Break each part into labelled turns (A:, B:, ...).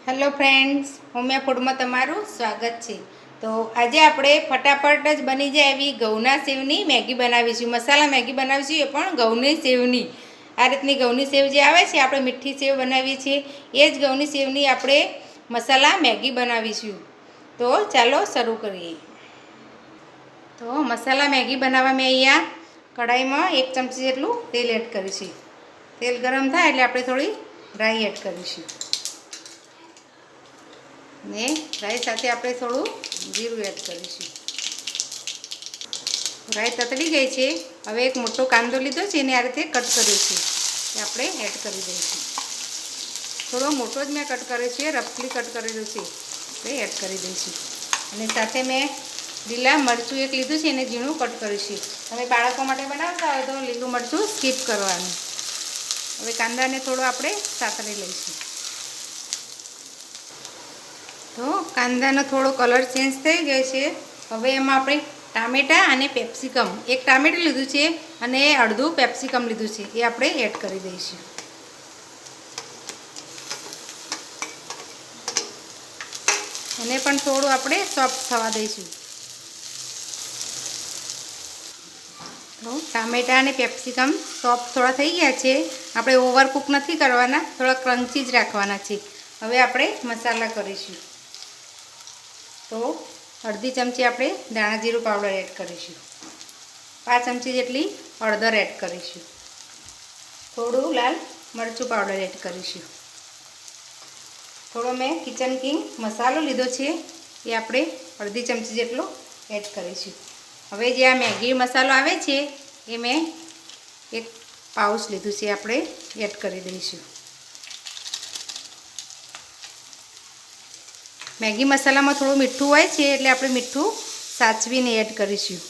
A: Hello friends, હોમિયા ફૂડમાં તમારું સ્વાગત છે। તો આજે આપણે ફટાફટ જ બની જાય એવી ઘઉંના સેવની મેગી બનાવીશું। મસાલા મેગી બનાવીશું, એ પણ ઘઉંની સેવની। આ રીતની ઘઉંની સેવ જે આવે છે, આપણે મીઠી સેવ બનાવીએ છીએ, એ જ ઘઉંની સેવની આપણે મસાલા મેગી બનાવીશું। તો ચાલો શરૂ કરીએ। તો મસાલા મેગી બનાવવા મેં અહીંયા કઢાઈમાં 1 ચમચી જેટલું તેલ એડ કરીશું। તેલ ગરમ થાય એટલે આપણે થોડી રાઈ એડ કરીશું ને રાઈ સાથે આપણે થોડું જીરું એડ કરીશું। રાઈ તતડી ગઈ છે। હવે એક મોટો કાંદો લીધો છે, એને આ રીતે કટ કર્યો છે, એ આપણે એડ કરી દઈશું। થોડો મોટો જ મેં કટ કર્યો છે, રફલી કટ કરેલો છે, આપણે એડ કરી દઈશું। અને સાથે મેં લીલા મરચું એક લીધું છે, એને ઝીણું કટ કર્યું છે। તમે બાળકો માટે બનાવતા હોય તો લીલું મરચું સ્કીપ કરવાનું। હવે કાંદાને થોડો આપણે સાતળી લઈશું। તો કાંદાનો થોડો કલર ચેન્જ થઈ ગયો છે। હવે એમાં આપણે ટામેટાં અને પેપ્સિકમ, એક ટામેટું લીધું છે અને અડધું પેપ્સિકમ લીધું છે, એ આપણે એડ કરી દઈશું। એને પણ થોડું આપણે સોફ્ટ થવા દઈશું। તો ટામેટાં અને પેપ્સિકમ સોફ્ટ થોડા થઈ ગયા છે। આપણે ઓવરકુક નથી કરવાના, થોડા ક્રન્ચી જ રાખવાના છે। હવે આપણે મસાલા કરીશું। તો અડધી ચમચી આપણે ધાણા જીરું પાવડર એડ કરીશું। 5 ચમચી જેટલી હળદર એડ કરીશું। થોડું લાલ મરચું પાવડર એડ કરીશું। થોડો મેં કિચન કિંગ મસાલો લીધો છે, એ આપણે અડધી ચમચી જેટલો એડ કરીશું। હવે જે આ મેગી મસાલો આવે છે, એ મેં 1 પાઉચ લીધું છે, આપણે એડ કરી દઈશું। મેગી મસાલામાં થોડું મીઠું હોય છે, એટલે આપણે મીઠું સાચવીને એડ કરીશું।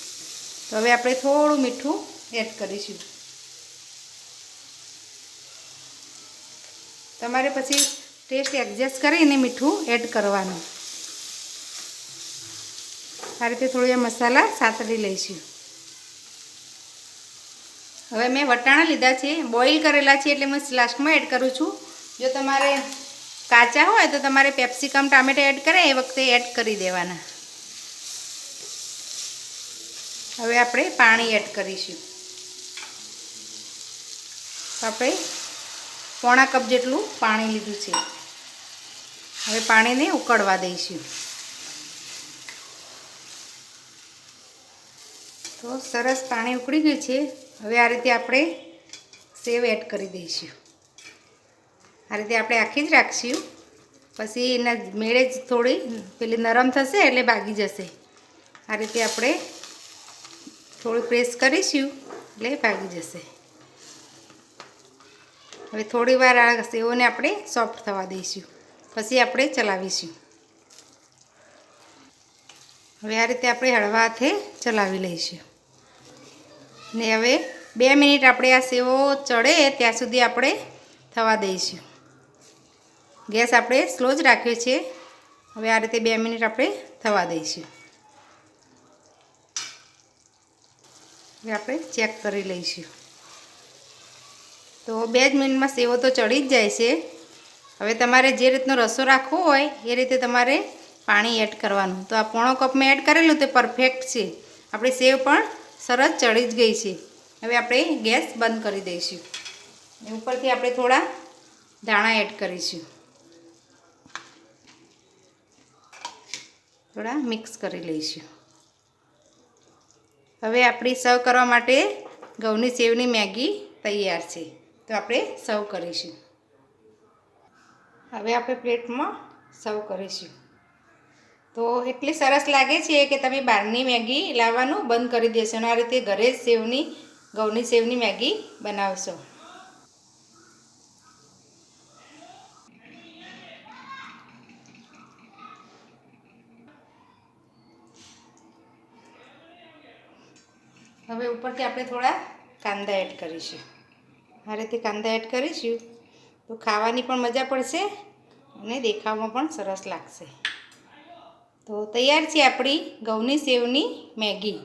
A: તો હવે આપણે થોડું મીઠું એડ કરીશું। તમારે પછી ટેસ્ટ એડજસ્ટ કરીને મીઠું એડ કરવાનું। આ રીતે થોડી મસાલા સાતળી લઈશું। હવે મેં વટાણા લીધા છે, બોઇલ કરેલા છે, એટલે હું લાસ્ટમાં એડ કરું છું। જો તમારે કાચા હોય તો તમારે પેપ્સિકમ ટામેટા એડ કરે એ વખતે એડ કરી દેવાના। હવે આપણે પાણી એડ કરીશું। આપણે પોણા કપ જેટલું પાણી લીધું છે। હવે પાણીને ઉકળવા દઈશું। તો સરસ પાણી ઉકળી ગયું છે। હવે આ રીતે આપણે સેવ એડ કરી દઈશું। આ રીતે આપણે આખી જ રાખશું, પછી એના મેળે જ થોડી પેલી નરમ થશે એટલે ભાગી જશે। આ રીતે આપણે થોડું પ્રેસ કરીશું એટલે ભાગી જશે। હવે થોડી વાર આ સેવોને આપણે સોફ્ટ થવા દઈશું, પછી આપણે ચલાવીશું। હવે આ રીતે આપણે હળવા હાથે ચલાવી લઈશું ને હવે 2 મિનિટ આપણે આ સેવો ચડે ત્યાં સુધી આપણે થવા દઈશું। ગેસ આપણે સ્લો જ રાખ્યો છે। હવે આ રીતે 2 મિનિટ આપણે થવા દઈશું। હવે આપણે ચેક કરી લઈશું। તો 2 જ મિનિટમાં સેવો તો ચડી જ જાય છે। હવે તમારે જે રીતનો રસો રાખવો હોય એ રીતે તમારે પાણી એડ કરવાનું। તો આ પોણો કપ મેં એડ કરેલું તે પરફેક્ટ છે। આપણી સેવ પણ સરસ ચડી જ ગઈ છે। હવે આપણે ગેસ બંધ કરી દઈશું। ઉપરથી આપણે થોડા ધાણા એડ કરીશું। થોડા મિક્સ કરી લઈશું। હવે આપણી સર્વ કરવા માટે ઘઉંની સેવની મેગી તૈયાર છે। તો આપણે સર્વ કરીશું। હવે આપણે પ્લેટમાં સર્વ કરીશું। તો એટલી સરસ લાગે છે કે તમે બહારની મેગી લાવવાનું બંધ કરી દેશો અને આ રીતે ઘરે જ ઘઉંની સેવની મેગી બનાવશો। હવે ઉપરથી આપણે થોડા કાંદા એડ કરીશું। આ રીતે કાંદા એડ કરીશું તો ખાવાની પણ મજા પડશે અને દેખાવમાં પણ સરસ લાગશે। તો તૈયાર છે આપણી ઘઉંની સેવની મેગી।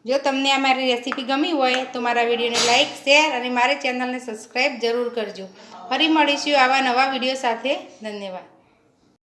A: જો તમને આ મારી રેસીપી ગમી હોય તો મારા વિડીયોને લાઇક, શેર અને મારી ચેનલને સબસ્ક્રાઈબ જરૂર કરજો। ફરી મળીશું આવા નવા વિડીયો સાથે। ધન્યવાદ।